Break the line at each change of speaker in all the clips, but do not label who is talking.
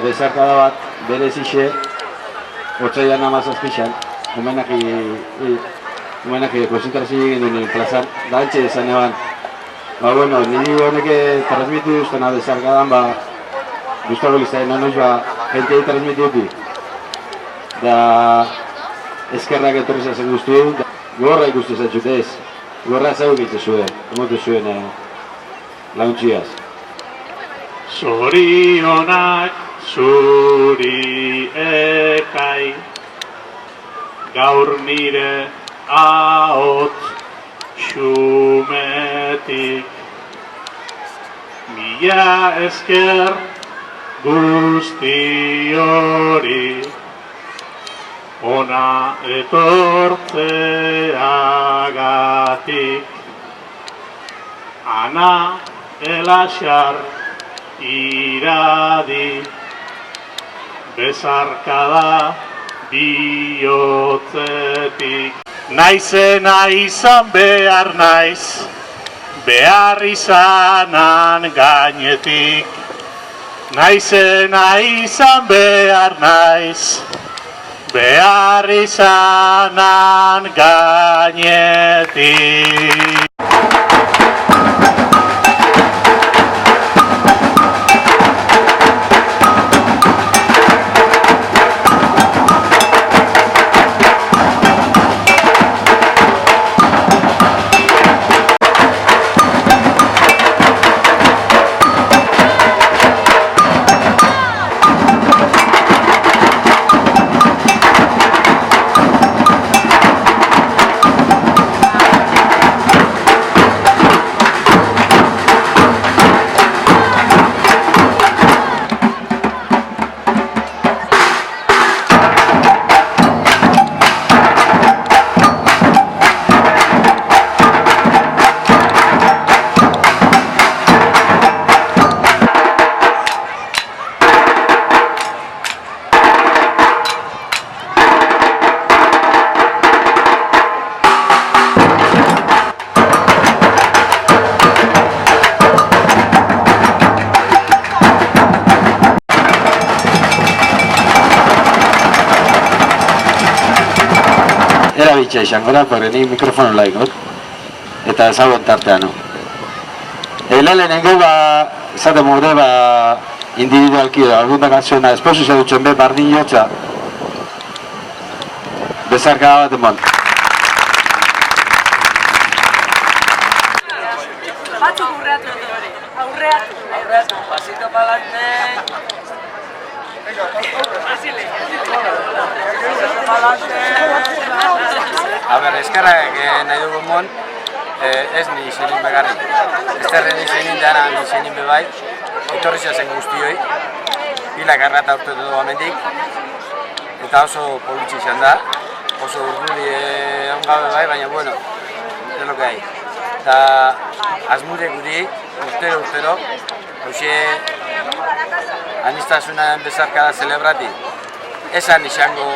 Bezarkada bat berezixe, otsailan 17an, homenaki konzentrazio egin duen plazan, da antxe izan eban. Bueno, niri honek transmitu duztena bezarkadan, guztago lizaen, noiz jentei transmitu duti. Da, eskerrak etorri zazen guztu, gorra ikustu zaitxute ez. Gorra zauk itse zuen, emotu zuen launtxiaz.
Zorionak zuri ekai, gaur nire ahots xumetik. Mila esker guzti hori, ona etortzeagatik. Ana elaxar iradi, bezarkada bihotzetik. Naizena izan behar naiz, behar izanan gainetik. Naizena izan behar naiz, behar izanan gainetik.
Bitxa izango da, porque ni mikrofono laikot, eta ezagun tartean. Lehenengo, izaten morde, individualki, alguna kanzioa, esposizio dutzen be, bardin jotza, bezarkada bat emon.
Batzuk urreatu dut hori, aurreatu, pasito palante.
A ber, eskerrak nahi dugun mon, ez ni izenin begarrik. Ezterren izenin dara izenin bebai, etorri zazen guztioi, pilak arrata urte dugu amendik, eta oso politxe izan da, oso urduri ongabe bai, baina bueno, ez lo que hai. Eta asmure guri, urtero, hauxe anistasunaren bezarkada zelebrati. Esan izango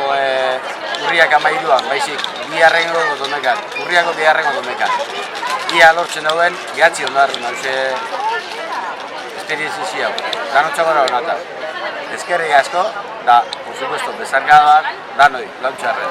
urriak 13an, baizik, biharrengo domekan, urriako biharrengo domekan. Ia lortzen dauen, gehatzi ondarren, hauxe esperienzi hau. Danotxako da honata. Eskerrik asko, da, por supuesto, bezarkadak, danoi, launtxarren.